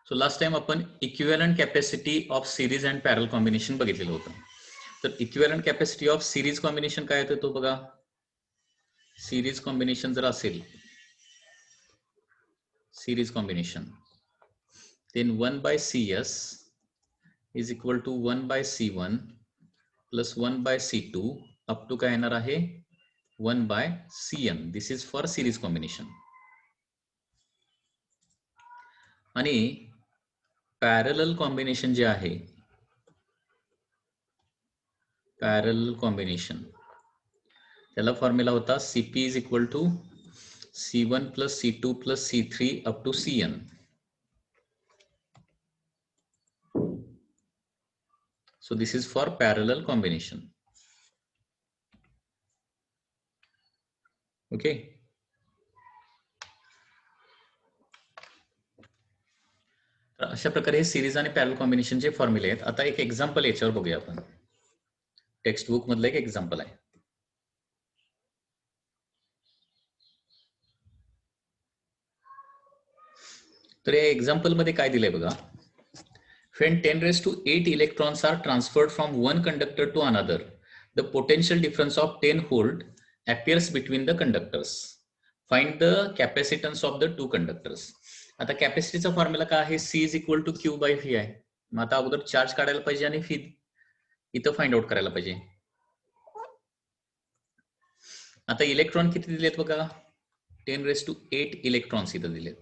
So last time आपण equivalent capacity of series and पॅरल combination बघितलेलं होतं. तर equivalent capacity of series combination काय येतं तो बघा. सिरीज कॉम्बिनेशन जर असेल, series combination, then 1 by CS is equal to 1 by C1 plus 1 by C2 up to काय येणार आहे 1 by Cn. This is for series combination. आणि पॅरलल कॉम्बिनेशन जे आहे, पॅरलल कॉम्बिनेशन, त्याला फॉर्म्युला होता Cp is equal to C1 plus C2 plus C3 up to Cn. So this is for parallel combination. Okay. तर अशा प्रकारे हे series आणि पॅरल कॉम्बिनेशनचे फॉर्म्युले आहेत. आता एक एक्झाम्पल याच्यावर बघूया आपण. टेक्स्ट बुक मधलं एक एक्झाम्पल आहे. तर या एक्झाम्पल मध्ये काय दिलंय बघा. When 10⁸ electrons are transferred from one conductor to another, the potential difference of 10 volt appears between the conductors. Find the capacitance of the two conductors. आता कॅपॅसिटीचा फॉर्म्युला काय आहे, C is equal to Q by V आहे. मग आता अगोदर charge काढायला पाहिजे आणि फी इथं फाइंड आउट करायला पाहिजे. आता इलेक्ट्रॉन किती दिलेत बघा. 10⁸ इलेक्ट्रॉन्स इथं दिलेत.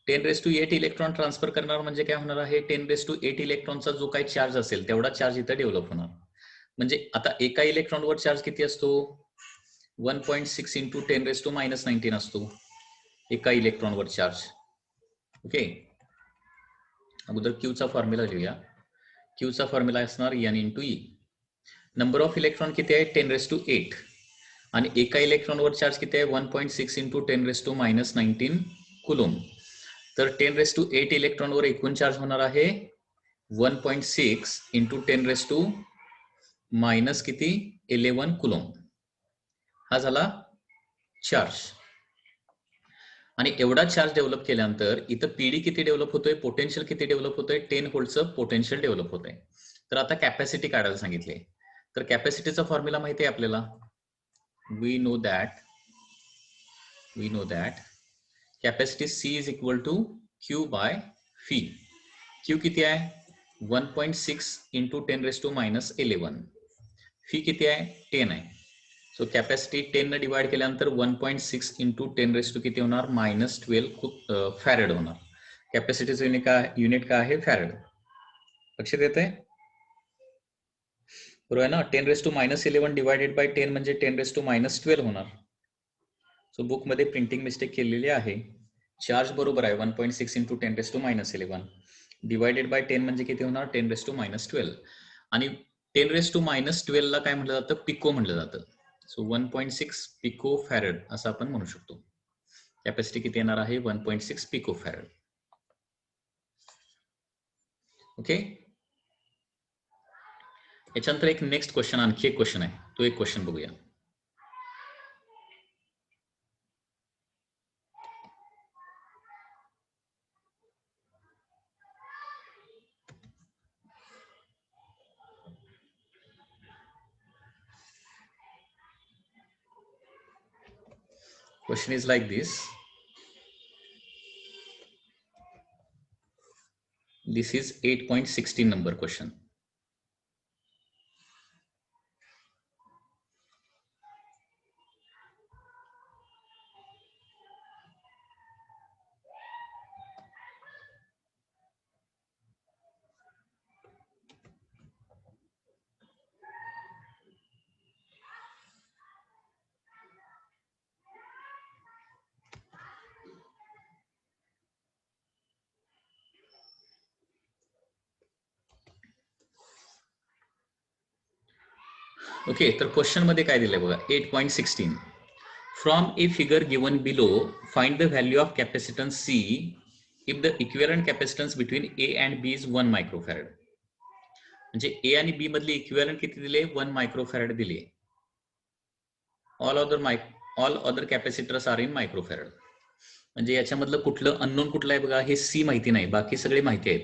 10⁸ इलेक्ट्रॉन ट्रान्सफर करणार म्हणजे काय होणार आहे, 10⁸ इलेक्ट्रॉनचा जो काही चार्ज असेल तेवढा चार्ज इथं डेव्हलप होणार. म्हणजे आता एका इलेक्ट्रॉनवर चार्ज किती असतो, 1.6 इंटू 10⁻⁻19 असतो एका इलेक्ट्रॉनवर चार्ज. ओके. अगोदर क्यूचा फॉर्म्युला लिहूया. क्यूचा फॉर्म्युला असणार N into E. Number of electron किती आहे 10⁸ आणि एका इलेक्ट्रॉनवर चार्ज किती आहे 1.6 इंटू 10⁻⁻19 कुलोम. तर 10⁸ इलेक्ट्रॉनवर एकूण चार्ज होणार आहे 1.6 इंटू 10⁻⁻ किती 11 कुलोम. हा झाला चार्ज. आणि एवढा चार्ज डेव्हलप केल्यानंतर इथं पीडी किती डेव्हलप होतोय, पोटेन्शियल किती डेव्हलप होतोय, 10 व्होल्टचं पोटेन्शियल डेव्हलप होतंय. तर आता कॅपॅसिटी काढायला सांगितले. तर कॅपॅसिटीचा फॉर्म्युला माहिती आहे आपल्याला. We know that capacity C is equal to Q by V. Q किती आहे 1.6 इंटू 10⁻⁻11. फी किती आहे 10 आहे. सो कॅपॅसिटी 10 ने डिवाइड केल्यानंतर 1.6 इंटू 10⁻⁻ किती होणार -12 फॅरेड होणार. कॅपॅसिटीचं युनिट काय आहे फॅरेड. लक्षात येते बरोबर आहे ना. 10⁻⁻11 डिवायडेड बाय 10 म्हणजे 10⁻⁻12 होणार. सो बुक मध्ये प्रिंटिंग मिस्टेक केलेली आहे. चार्ज बरोबर आहे 1.6 इंटू 10⁻⁻11 डिवायडेड बाय 10 म्हणजे किती होणार 10⁻⁻12. आणि 10⁻⁻12 ला काय म्हटलं जातं पिको म्हटलं जातं. सो 1.6 पिको फॅरेड असं आपण म्हणू शकतो. कॅपॅसिटी किती येणार आहे 1.6 पिको फॅरेड. ओके. याच्यानंतर एक नेक्स्ट क्वेश्चन, आणखी एक क्वेश्चन आहे, तो एक क्वेश्चन बघूया. Question is like this. This is 8.16 number question. Okay. तर क्वेश्चन मध्ये काय दिलंय बघा 8.16. From a figure given below find the value of capacitance C if the equivalent capacitance between A and B is 1 microfarad. म्हणजे A आणि B मधली equivalent किती दिले 1 मायक्रोफॅरेड दिले. All other capacitors are in microfarad. म्हणजे याच्यामधलं कुठलं unknown कुठलं आहे बघा, हे सी माहिती नाही, बाकी सगळे माहिती आहेत.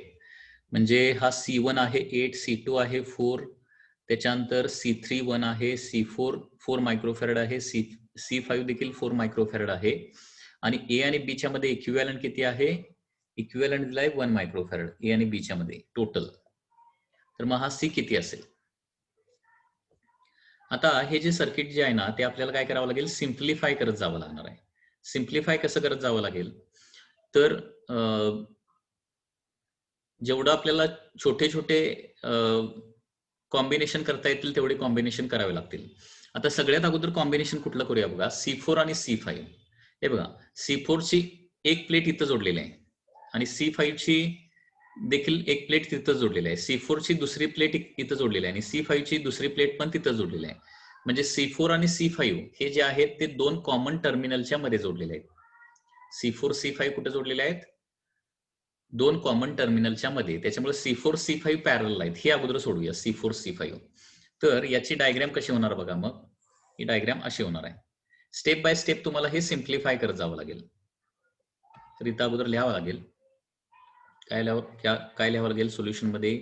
म्हणजे हा C1 आहे 8, C2 आहे 4, त्याच्यानंतर C3 1 आहे, C4 4 मायक्रोफॅरेड आहे, C5 देखील 4 मायक्रोफॅरेड आहे, आणि ए आणि बी च्या मध्ये इक्विव्हॅलंट किती आहे? इक्विव्हॅलंट दिलाय 1 मायक्रोफॅरेड ए आणि बी च्या मध्ये टोटल. तर मग हा सी किती असेल? आता हे जे सर्किट जे आहे ना, ते आपल्याला काय करावं लागेल? सिम्प्लिफाय करत जावं लागणार आहे. सिम्प्लिफाय कसं करत जावं लागेल? तर जेवढं आपल्याला छोटे छोटे कॉम्बिनेशन करता येतील तेवढे कॉम्बिनेशन करावे लागतील. आता सगळ्यात अगोदर कॉम्बिनेशन कुठलं करूया बघा, C4 आणि C5. हे बघा, C4 ची एक प्लेट इथं जोडलेली आहे आणि C5 ची देखील एक प्लेट तिथं जोडलेली आहे. C4 ची दुसरी प्लेट इथं जोडलेली आहे आणि C5 ची दुसरी प्लेट पण तिथं जोडलेली आहे. म्हणजे C4 आणि C5 हे जे आहेत ते दोन कॉमन टर्मिनलच्या मध्ये जोडलेले आहेत. C4 C5 कुठे जोडलेले आहेत? दोन कॉमन टर्मिनलच्या मध्ये. त्याच्यामुळे C4 C5 पॅरलल आहेत. हे अगोदर सोडूया, C4 C5. तर याची डायग्राम कशी होणार बघा. मग ही डायग्राम अशी होणार आहे. स्टेप बाय स्टेप तुम्हाला हे सिम्प्लिफाय करत जावं लागेल. तर इथं अगोदर लिहावं लागेल. काय लिहावं लागेल सोल्युशन मध्ये?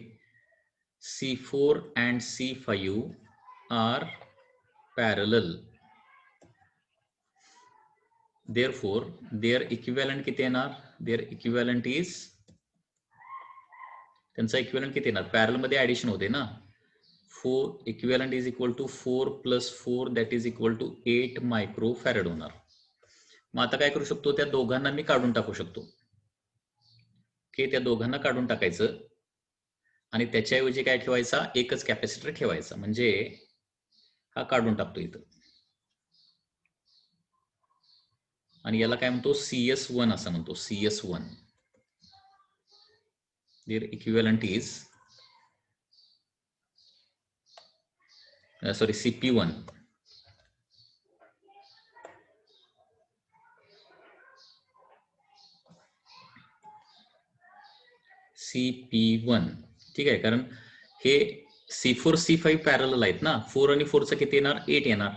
C4 and C5 are parallel. Therefore, their equivalent किती येणार? Their equivalent is, त्यांचा इक्विव्हॅलंट किती येणार? पॅरल मध्ये ऍडिशन होते ना. 4 equivalent is equal to 4 + 4 that is equal to 8 microfarad होणार. मग आता काय करू शकतो? त्या दोघांना मी काढून टाकू शकतो. ओके, त्या दोघांना काढून टाकायचं आणि त्याच्याऐवजी काय ठेवायचा? एकच कॅपॅसिटर ठेवायचा. म्हणजे हा काढून टाकतो इथं आणि याला काय म्हणतो? CS1 असं म्हणतो. CS1. their equivalent is CP1. CP1 ठीक आहे, कारण हे C4 C5 पॅरलल आहेत ना. 4 आणि 4 चं किती येणार? 8 येणार.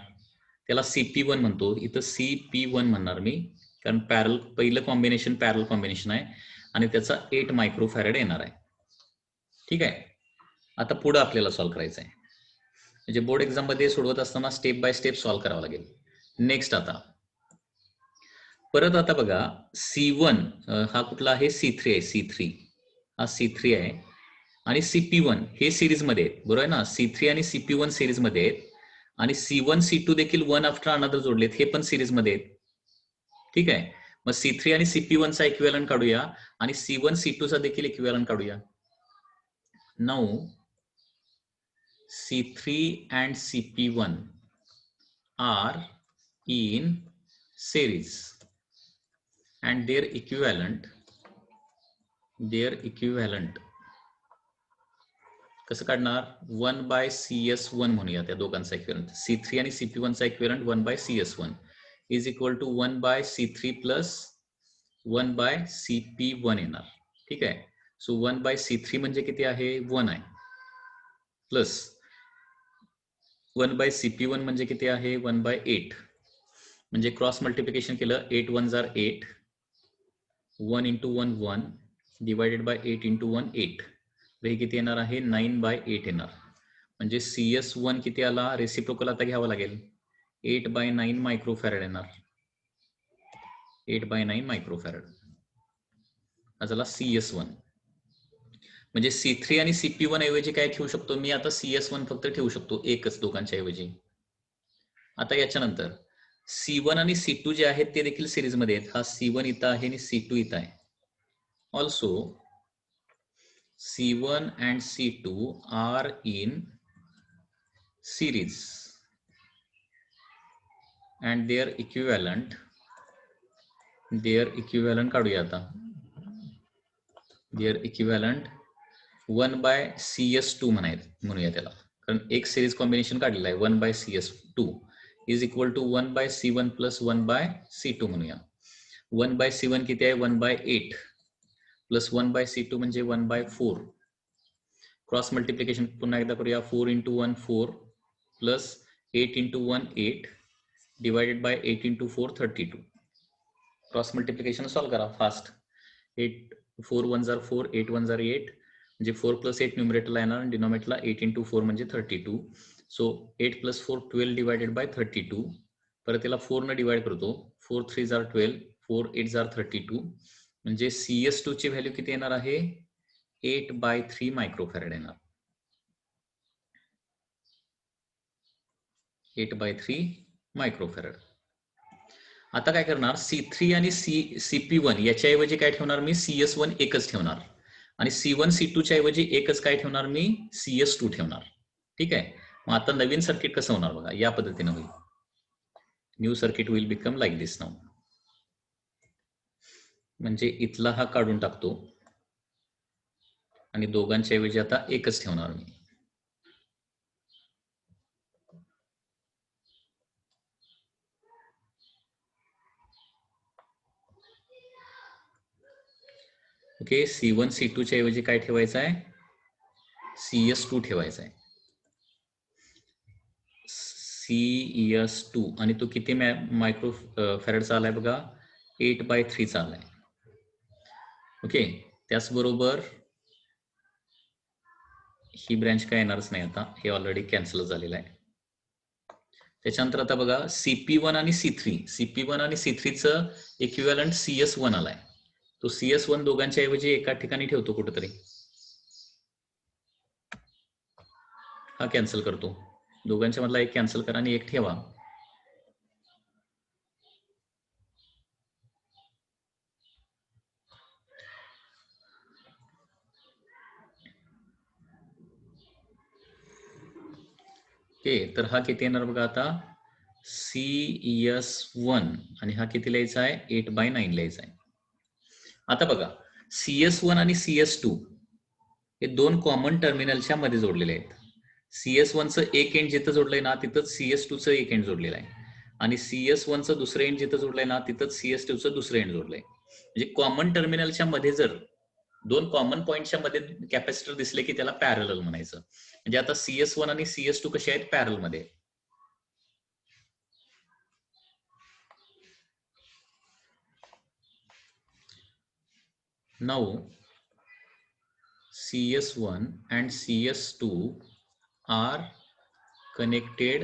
त्याला CP1 म्हणतो. इथं CP1 म्हणणार मी, कारण पहिलं कॉम्बिनेशन पॅरल कॉम्बिनेशन आहे आणि त्याचा 8 मायक्रोफॅरेड येणार आहे. ठीक आहे. आता पुढे आपल्याला सॉल्व्ह करायचं आहे. म्हणजे बोर्ड एक्झाम मध्ये सोडवत असताना स्टेप बाय स्टेप सॉल्व्ह करावं लागेल. नेक्स्ट आता परत आता बघा, C1 हा कुठला आहे? C3 आहे. C3 हा C3 आहे आणि CP1 हे सिरीज मध्ये आहेत. बरोबर आहे ना. C3 आणि CP1 सिरीज मध्ये आहेत आणि C1 C2 देखील वन आफ्टर अनदर जोडलेत. हे पण सिरीज मध्ये आहेत. ठीक आहे. मग C3 आणि CP1 चा इक्विव्हॅलंट काढूया आणि C1 C2 चा देखील इक्विव्हॅलंट काढूया. Now C3 and CP1 are in series and their equivalent कसं काढणार? 1/CS1 म्हणूया त्या दोघांचा इक्विव्हॅलंट. C3 आणि CP1 चा equivalent 1/CS1 is equal to 1/C3 plus 1/CP1 येणार. ठीक आहे. सो 1/C3 म्हणजे किती आहे? 1 आहे. प्लस 1/CP1 म्हणजे किती आहे? 1/8. म्हणजे क्रॉस मल्टिप्लिकेशन केलं, 8 1 जार 8, 1 × 1 1 डिवायडेड बाय 8 × 1 8. हे किती येणार आहे? 9/8 येणार. म्हणजे CS1 किती आला? रेसिप्रोकल आता घ्यावं लागेल. 8/9 मायक्रोफॅरेड येणार. 8/9 मायक्रोफॅरेड हा झाला CS1. म्हणजे C3 आणि CP1 ऐवजी काय ठेवू शकतो मी? आता CS1 फक्त ठेवू शकतो, एकच दोघांच्या ऐवजी. आता याच्यानंतर C1 आणि C2 जे आहेत ते देखील सिरीज मध्ये आहेत. हा C1 इथं आहे आणि C2 इथं आहे. Also C1 and C2 are in series and their equivalent काढूया आता. their equivalent 1/CS2 म्हणूया त्याला, कारण एक सिरीज कॉम्बिनेशन काढलेला आहे. 1/CS2 is equal to 1/C1 plus 1/C2 म्हणूया. 1/C1 किती आहे? 1/8 प्लस 1/C2 म्हणजे 1/4. क्रॉस मल्टिप्लिकेशन पुन्हा एकदा करूया. 4 × 1 4 plus 8 × 1 8 divided by 8 × 4 32. Cross multiplication solve करा फास्ट. 8 4 1 जार 4, 8 1 जार 8, म्हणजे 4 + 8 न्यूमरेटरला येणार आणि डिनॉमिनेटरला 8 × 4 म्हणजे 32. So 8 + 4 12 divided by 32. परत याला 4 न डिवाइड करतो. 4 3 जार 12, 4 8 जार 32, म्हणजे CS2 ची व्हॅल्यू किती येणार आहे? 8/3 मायक्रोफॅरेड येणार. 8/3 मायक्रोफॅरेड. आता काय करणार, C3 आणि CP1 याच्याऐवजी काय ठेवणार मी? CS1 एकच ठेवणार आणि C1 C2 च्या ऐवजी एकच काय ठेवणार मी? CS2 ठेवणार. ठीक आहे. मग आता नवीन सर्किट कसं होणार बघा, या पद्धतीने होईल. New circuit will become like this now. म्हणजे इथला हा काढून टाकतो आणि दोघांच्या ऐवजी आता एकच ठेवणार मी. ओके, C1 C2 च्या ऐवजी काय ठेवायचं आहे? CS2 ठेवायचा आहे. CS2 आणि तो किती मायक्रो फॅरेडचा आलाय बघा? 8/3 चा आलाय. ओके, त्याचबरोबर ही ब्रँच काय येणारच नाही आता, हे ऑलरेडी कॅन्सल झालेलं आहे. त्याच्यानंतर आता बघा CP1 आणि CP1 आणि C3चं इक्विव्हॅलंट CS1 आलाय. तो CS1 दोघांच्या ऐवजी एका ठिकाणी ठेवतो कुठेतरी. हा कॅन्सल करतो. दोघांच्या मधला एक कॅन्सल करा आणि एक ठेवा. ओके, तर हा किती येणार बघा आता? CS1 आणि हा किती लिहायचा आहे? 8/9 लिहायचा आहे. आता बघा CS1 आणि CS2 हे दोन कॉमन टर्मिनलच्या मध्ये जोडलेले आहेत. CS1चं एक एंड जिथं जोडलंय ना तिथंच CS2चं एक एंड जोडलेलं आहे आणि CS1चं दुसरं एंड जिथं जोडलंय ना तिथंच CS2चं दुसरं एंड जोडलंय. म्हणजे कॉमन टर्मिनलच्या मध्ये जर दोन कॉमन पॉइंटच्या मध्ये कॅपॅसिटर दिसले की त्याला पॅरलल म्हणायचं. म्हणजे आता CS1 आणि CS2 कसे आहेत? पॅरल मध्ये. Now CS1 and CS2 are connected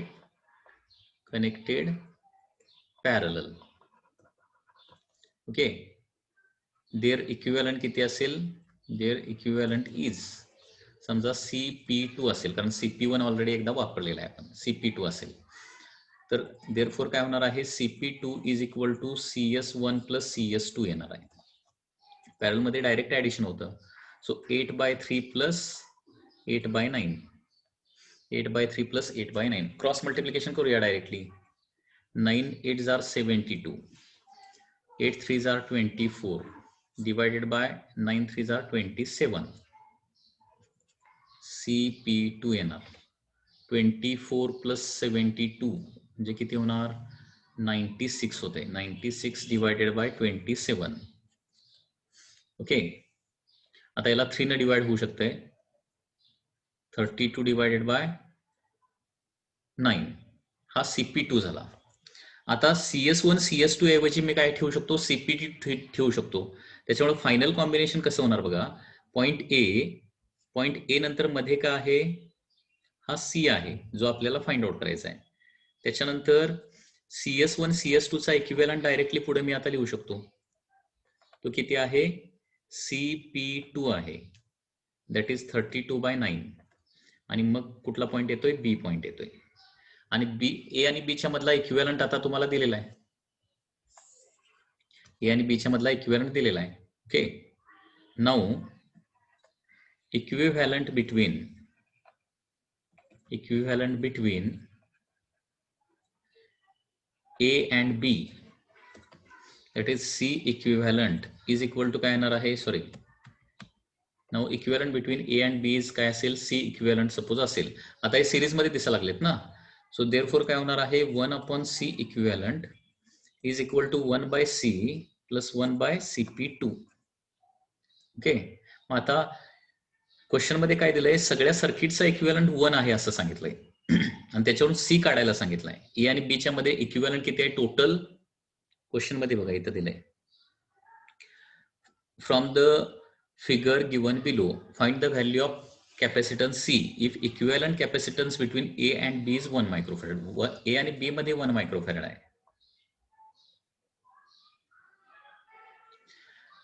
parallel. Okay, their equivalent किती असेल? Their equivalent is समजा CP2 असेल, कारण CP1 ऑलरेडी एकदा वापरलेला आहे आपण. CP2 असेल तर therefore काय होणार आहे? CP2 is equal to CS1 plus CS2 येणार आहे. पॅरल मध्ये डायरेक्ट ऍडिशन होतं. So 8/3 plus 8/9, 8/3 plus 8/9. Cross multiplication करूया डायरेक्टली. 9 8 जार 72, 8 3 जार 24 डिवायडेड बाय 9 3 जार 27. CP2 येणार 24 प्लस 72 म्हणजे किती होणार? 96 होते. 96 डिवायडेड बाय 27. ओके, आता याला 3 ने डिवाइड होऊ शकते. 32 डिवायडेड बाय 9 हा CP2 झाला. आता CS1 CS2 ऐवजी मी काय ठेवू शकतो? CP2 ठेवू शकतो. त्याच्यामुळे फायनल कॉम्बिनेशन कसं होणार बघा? पॉइंट ए नंतर मध्ये काय आहे? हा C आहे जो आपल्याला फाइंड आउट करायचा आहे. त्याच्यानंतर CS1 CS2 चा इक्विव्हॅलंट डायरेक्टली पुढे मी आता लिहू शकतो. तो किती आहे? CP2 आहे, दॅट इज 32/9. आणि मग कुठला पॉइंट येतोय? बी पॉइंट येतोय. आणि ए आणि बी च्या मधला इक्विव्हॅलंट आता तुम्हाला दिलेला आहे. ए आणि बी च्या मधला इक्विव्हॅलंट दिलेला आहे. Okay, now equivalent between A and B, that is C equivalent is equal to काय येणार आहे? Sorry, now equivalent between A and B is काय असेल? C इक्विव्हॅलंट सपोज असेल. आता हे सिरीज मध्ये दिसायला लागलेत ना. सो देअरफॉर काय होणार आहे? 1/C equivalent is equal to 1/C plus 1/CP2. Okay, मग आता क्वेश्चन मध्ये काय दिलंय? सगळ्या सर्किटचा इक्विव्हॅलंट 1 आहे असं सांगितलंय आणि त्याच्यावरून C काढायला सांगितलंय. ए आणि बी च्या मध्ये इक्विव्हॅलंट किती आहे टोटल? क्वेश्चन मध्ये बघा इथं दिलंय From the figure given below, find the value of capacitance C if equivalent capacitance between A and B is 1 microfarad. A आणि B मध्ये 1 microfarad आहे.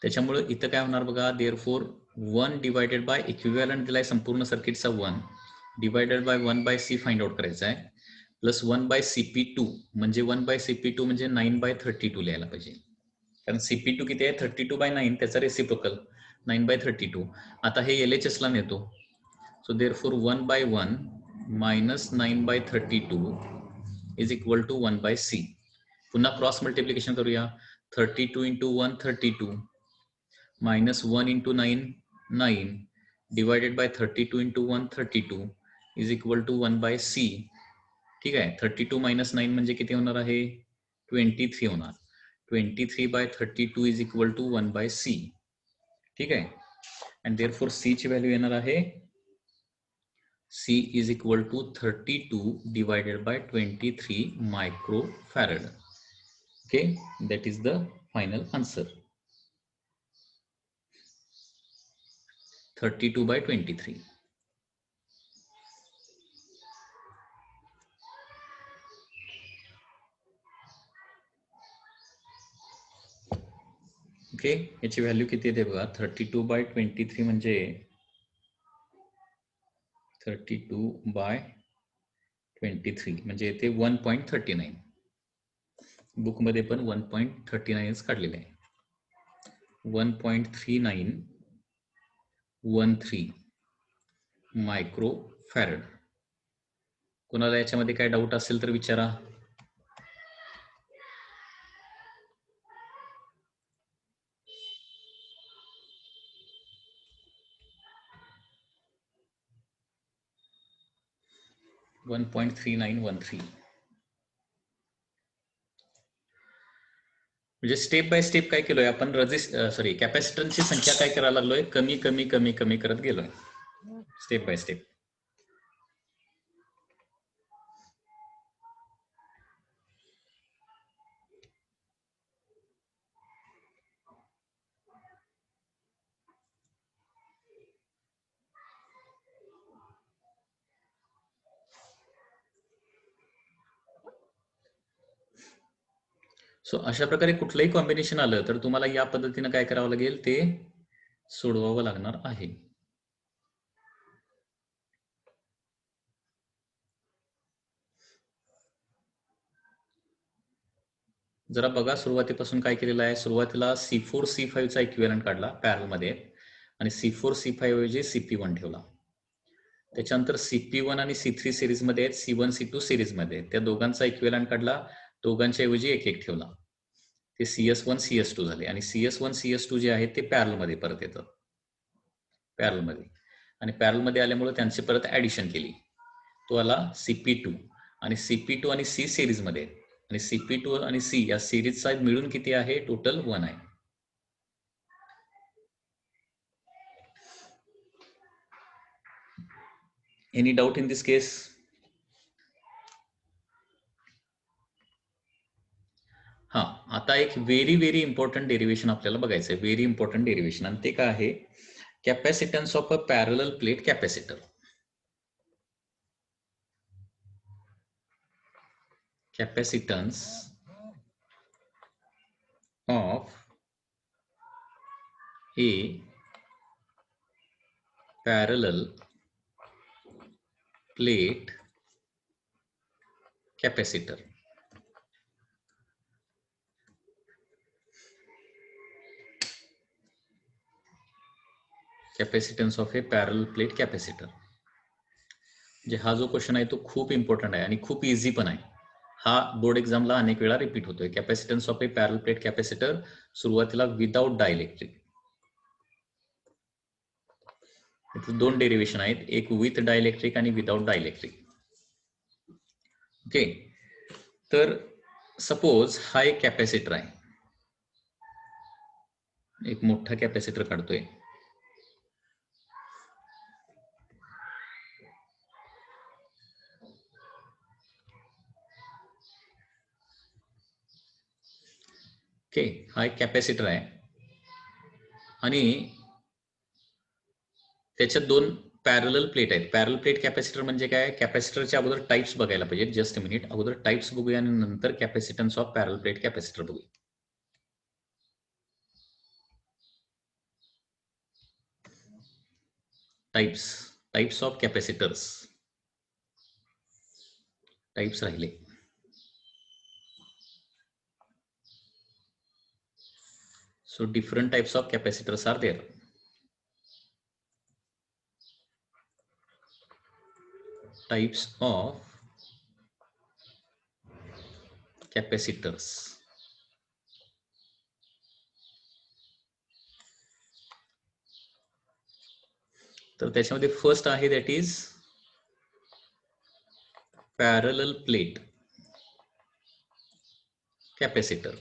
त्याच्यामुळे इथं काय होणार बघा, देअरफॉर 1 डिवायडेड बाय इक्विव्हॅलंट दिलाय संपूर्ण सर्किटचा 1 divided by 1 by C find out करायचा आहे, प्लस 1 बाय CP2 म्हणजे 1 बाय CP2 म्हणजे 9 बाय 32 लिहायला पाहिजे, कारण CP2 किती आहे 32 बाय 9, त्याचा रेसिप्रोकल 9 बाय 32. आता हे LHS ला नेतो, so therefore 1 by 1 minus 9 by 32 is equal to 1 by C. पुन्हा क्रॉस मल्टिप्लिकेशन करूया, 32 into 1 32 minus 1 into 9 9 divided by 32 into 1 32 is equal to 1 by C. ठीक आहे, 32 minus 9 म्हणजे किती होणार आहे 23 होणार, 23 by 32 is equal to 1 by C. ठीक आहे, and therefore C ची व्हॅल्यू येणार आहे C is equal to 32 divided by 23 microfarad. Okay, that is the final answer. 32 by 23. Okay, याची व्हॅल्यू किती येते बघा, 32 बाय 23 म्हणजे 32 बाय 23 म्हणजे येते 1.39. बुक मध्ये पण 1.39 काढलेले आहे, 1.3913 मायक्रोफॅरड. कोणाला याच्यामध्ये काय डाऊट असेल तर विचारा. .3913 म्हणजे स्टेप बाय स्टेप काय केलोय आपण, कॅपॅसिटन्सची संख्या काय करायला लागलोय, कमी कमी कमी कमी करत गेलोय स्टेप बाय स्टेप. सो अशा प्रकारे कुठलंही कॉम्बिनेशन आलं तर तुम्हाला या पद्धतीने काय करावं लागेल, ते सोडवावं लागणार आहे. जरा बघा सुरुवातीपासून काय केलेलं आहे. सुरुवातीला C4 C5 चा इक्विव्हॅलंट काढला पॅरल मध्ये आणि C4 C5 ऐवजी CP1 ठेवला. त्याच्यानंतर CP1 आणि C3 सिरीज मध्ये आहेत, C1 C2 सिरीज मध्ये, त्या दोघांचा इक्विव्हॅलंट काढला, दोघांच्या ऐवजी एक एक ठेवला, ते CS1 CS2 झाले. आणि CS1 CS2 जे आहेत ते पॅरल मध्ये परत येतात, पॅरल मध्ये, आणि पॅरल मध्ये आल्यामुळे त्यांची परत ऍडिशन केली, तो आला CP2. आणि CP2 आणि C सिरीज मध्ये, आणि CP2 आणि C या सिरीजचा मिळून किती आहे, टोटल 1 आहे. एनी डाऊट इन दिस केस? हा, आता एक व्हेरी व्हेरी इंपॉर्टंट डेरिवेशन आपल्याला बघायचं आहे, व्हेरी इंपॉर्टंट डेरिवेशन, आणि ते काय आहे, capacitance of a parallel plate capacitor. Capacitance of A parallel plate capacitor. Capacitance of A parallel plate capacitor, म्हणजे हा जो क्वेश्चन आहे तो खूप इम्पॉर्टंट आहे आणि खूप इझी पण आहे. हा बोर्ड एक्झामला अनेक वेळा रिपीट होतोय. Capacitance of A parallel plate capacitor सुरुवातीला विदाउट डायइलेक्ट्रिक. दोन डेरिवेशन आहेत, एक विथ डायइलेक्ट्रिक आणि विदाउट डायइलेक्ट्रिक. ओके, तर सपोज हा एक कॅपॅसिटर आहे, एक मोठा कॅपॅसिटर काढतोय, ओके, हा एक कॅपॅसिटर आहे. आणि त्याच्यात दोन पॅरलल प्लेट आहेत. पॅरल प्लेट कॅपॅसिटर म्हणजे काय? कॅपॅसिटरच्या अगोदर टाइप्स बघायला पाहिजे. जस्ट अ मिनिट, अगोदर टाइप्स बघूया आणि नंतर कॅपॅसिटन्स ऑफ पॅरल प्लेट कॅपॅसिटर बघूया. Types of capacitors. टाइप्स राहिले. So different types of capacitors are there. Types of capacitors. तर त्याच्यामध्ये फर्स्ट आहे that is parallel plate capacitor.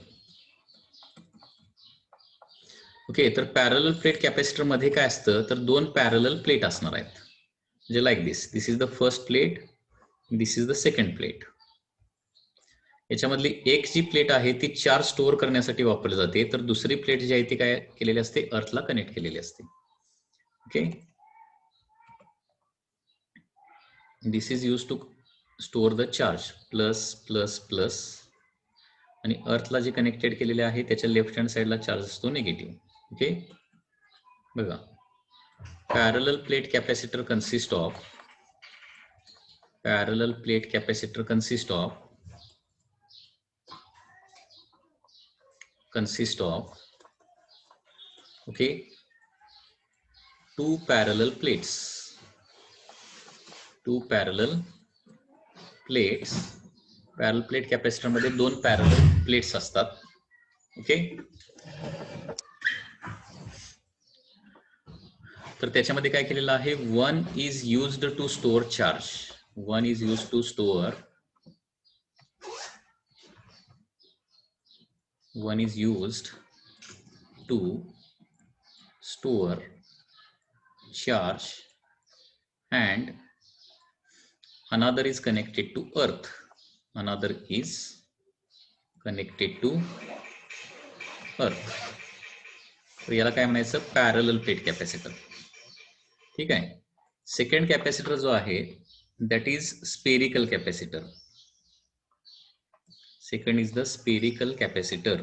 Okay, तर पॅरलल प्लेट कॅपॅसिटर मध्ये काय असतं, तर दोन पॅरलल प्लेट असणार आहेत. म्हणजे like this is the first plate, this is the second plate. याच्यामधली एक जी प्लेट आहे ती चार्ज स्टोअर करण्यासाठी वापरली जाते, तर दुसरी प्लेट जी आहे ती काय केलेली असते, अर्थला कनेक्ट केलेली असते. Okay, this is use to store the charge, plus plus plus, आणि अर्थला जे कनेक्टेड केलेले आहे त्याच्या लेफ्ट हँड साइडला चार्ज असतो निगेटिव्ह. ओके, बघा, parallel plate capacitor consist of okay, two parallel plates. Parallel plate capacitor मध्ये दोन पॅरलल प्लेट्स असतात. ओके, तर त्याच्यामध्ये काय केलेलं आहे, one is used to store charge, one is used to store charge and another is connected to earth. तर याला काय म्हणायचं, पॅरलल प्लेट कॅपॅसिटर. ठीक आहे. सेकंड कॅपॅसिटर जो आहे that is spherical capacitor. Second is the spherical capacitor.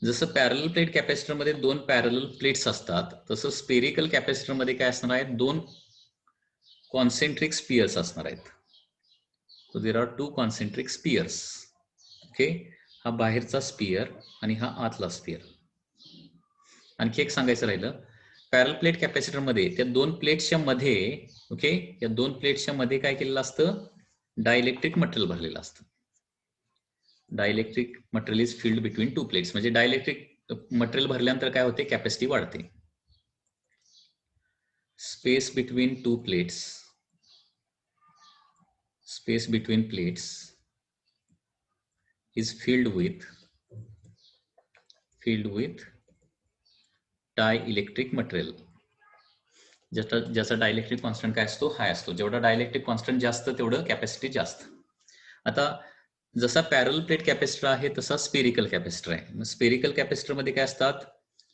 जसं parallel plate capacitor मध्ये दोन पॅरलल प्लेट्स असतात, तसं स्पेरिकल कॅपॅसिटर मध्ये काय असणार आहे, दोन कॉन्सेंट्रिक स्पियर्स असणार आहेत. So there are two concentric spheres. Okay, हा बाहेरचा स्पियर आणि हा आतला स्पियर. आणखी एक सांगायचं राहिलं, पॅरल प्लेट कॅपॅसिटर मध्ये त्या दोन प्लेट्सच्या मध्ये, ओके, या दोन प्लेट्सच्या मध्ये काय केलेलं असतं, डायइलेक्ट्रिक मटेरियल भरलेलं असतं. Dielectric material is filled between two plates. म्हणजे डायइलेक्ट्रिक मटेरियल भरल्यानंतर काय होते, कॅपॅसिटी वाढते. Space between plates is filled with dielectric material. ज्याचा डायइलेक्ट्रिक कॉन्स्टंट काय असतो, हाय असतो. जेवढा डायइलेक्ट्रिक कॉन्स्टंट जास्त तेवढं कॅपॅसिटी जास्त. आता जसा पॅरल प्लेट कॅपॅसिटर आहे तसा स्पेरिकल कॅपॅसिटर आहे. स्पेरिकल कॅपॅसिटर मध्ये काय असतात,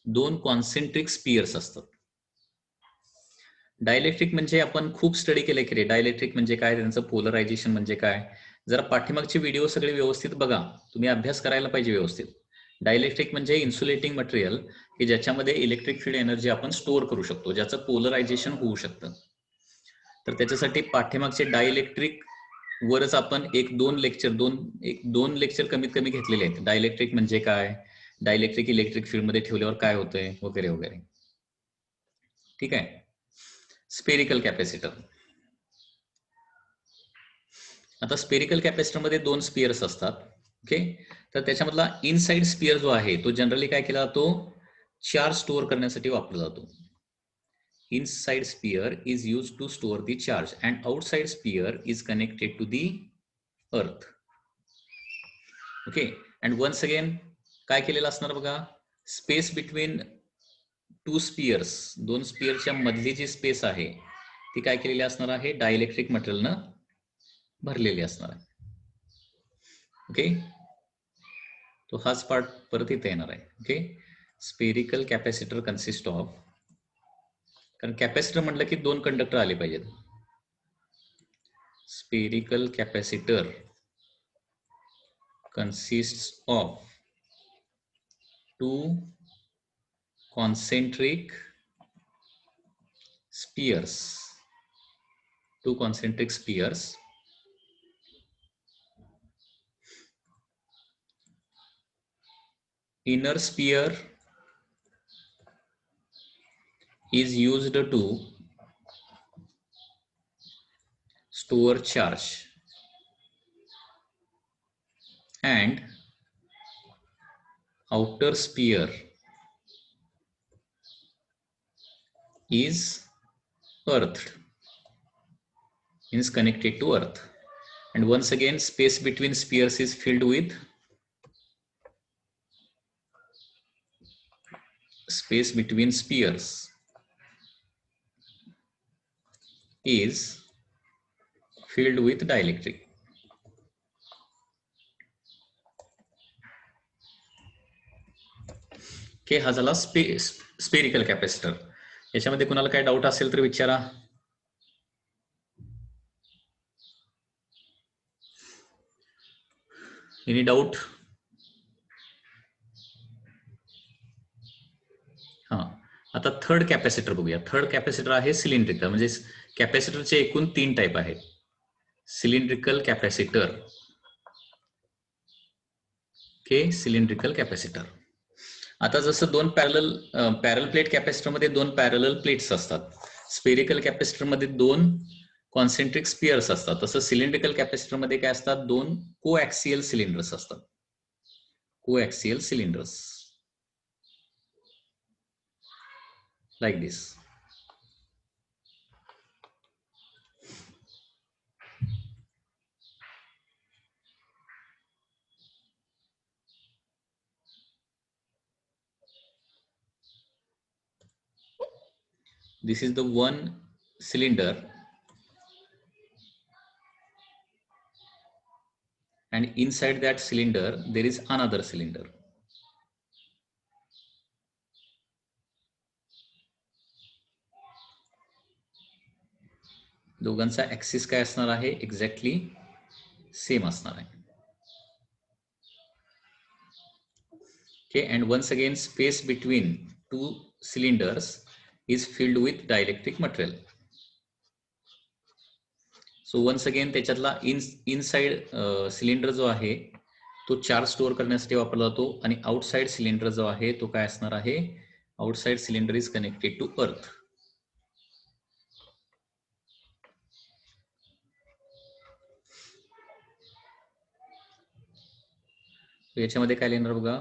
दोन कॉन्सेंट्रिक स्पियर्स असतात. डायइलेक्ट्रिक म्हणजे आपण खूप स्टडी केले की रे, डायइलेक्ट्रिक म्हणजे काय, त्यांचं पोलरायझेशन म्हणजे काय. जरा पाठीमागचे व्हिडिओ सगळे व्यवस्थित बघा, तुम्ही अभ्यास करायला पाहिजे व्यवस्थित. डायइलेक्ट्रिक म्हणजे इन्सुलेटिंग मटेरियल की ज्याच्यामध्ये इलेक्ट्रिक फील्ड एनर्जी आपण स्टोअर करू शकतो, ज्याचं पोलरायझेशन होऊ शकतं. तर त्याच्यासाठी पाठीमागचे डायइलेक्ट्रिक वरच आपण एक दोन लेक्चर कमीत कमी घेतलेले आहेत. डायइलेक्ट्रिक म्हणजे काय, डायइलेक्ट्रिक इलेक्ट्रिक फील्ड मध्ये ठेवल्यावर काय होतंय वगैरे वगैरे. ठीक आहे. Spherical capacitor. आता स्पेरिकल कॅपॅसिटर मध्ये दोन स्पियर्स असतात. ओके, तर त्याच्यामधला इनसाइड स्पियर जो आहे तो जनरली काय केला जातो, चार्ज स्टोअर करण्यासाठी वापरला जातो. Inside sphere is use to store the charge and outside sphere is connected to the earth. Okay, and once again काय केलेलं असणार बघा, स्पेस बिटवीन टू स्पियर्स, दोन स्पियरच्या मधली जी स्पेस आहे ती काय केलेली असणार आहे, डायइलेक्ट्रिक मटेरियलनं भरलेली असणार आहे. ओके, तो हाच पार्ट परत इथे येणार आहे. Okay, spherical capacitor consist of, कारण कॅपॅसिटर म्हटलं की दोन कंडक्टर आले पाहिजेत. Spherical capacitor consists of two concentric spheres. Two concentric spheres. Inner sphere is used to store charge and outer sphere is earthed, means connected to earth, and once again space between spheres is filled with space between spheres is filled with dielectric. Okay, हा झाला spherical capacitor. याच्यामध्ये कुणाला काय doubt असेल तर विचारा. Any doubt? हा, आता थर्ड कॅपॅसिटर बघूया. थर्ड कॅपॅसिटर आहे सिलेंड्रिकल, म्हणजे कॅपॅसिटरचे एकूण 3 टाईप आहेत. Cylindrical capacitor. Okay, cylindrical capacitor. आता जसं दोन पॅरल प्लेट कॅपॅसिटर मध्ये 2 पॅरल प्लेट्स असतात, स्पेरिकल कॅपॅसिटर मध्ये 2 कॉन्सेंट्रिक स्पियर्स असतात, तसं सिलेंड्रिकल कॅपॅसिटर मध्ये काय असतात, 2 कोॲक्सियल सिलेंडर्स असतात. कोॲक्सियल cylinders like this. This is the one cylinder and inside that cylinder there is another cylinder. दोघांचा ऍक्सिस काय असणार आहे, एक्झॅक्टली सेम असणार आहे. Okay, and once again space between 2 cylinders is filled with dielectric material. So once again त्याच्यातला inside cylinder जो आहे तो चार्ज स्टोअर करण्यासाठी वापरला जातो, आणि आउटसाइड सिलेंडर जो आहे तो काय असणार आहे, outside cylinder is connected to earth. याच्यामध्ये काय लिहिणार बघा,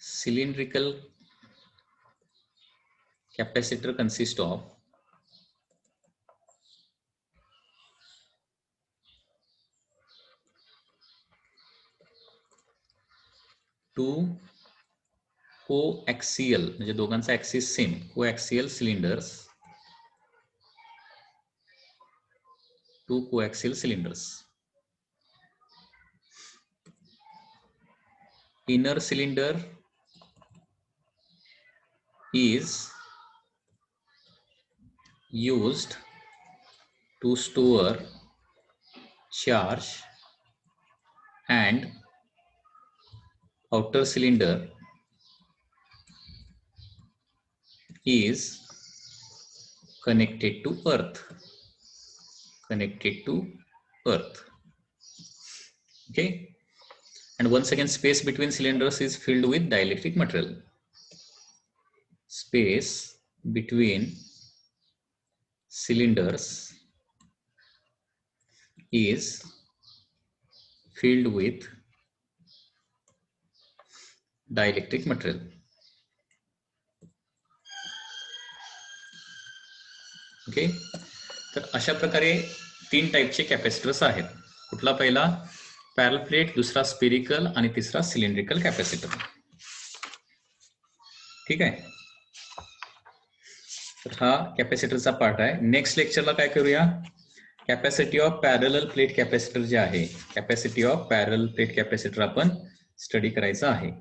cylindrical capacitor consist of two coaxial, म्हणजे दोघांचा axis same, coaxial cylinders, 2 coaxial cylinders. Inner cylinder is used to store charge and outer cylinder is connected to earth. Okay, and once again space between cylinders is filled with dielectric material. Space between cylinders is filled with dielectric material. Okay, तर अशा प्रकारे 3 टाईपचे capacitors आहेत. कुठला पहिला पॅरल plate, दुसरा spherical आणि तिसरा सिलेंड्रिकल कॅपॅसिटर. ठीक आहे, तर हा कॅपॅसिटरचा पार्ट आहे. नेक्स्ट लेक्चरला काय करूया, कॅपॅसिटी ऑफ पॅरल प्लेट कॅपॅसिटर जे आहे, कॅपॅसिटी ऑफ पॅरल प्लेट कॅपॅसिटर आपण स्टडी करायचा आहे.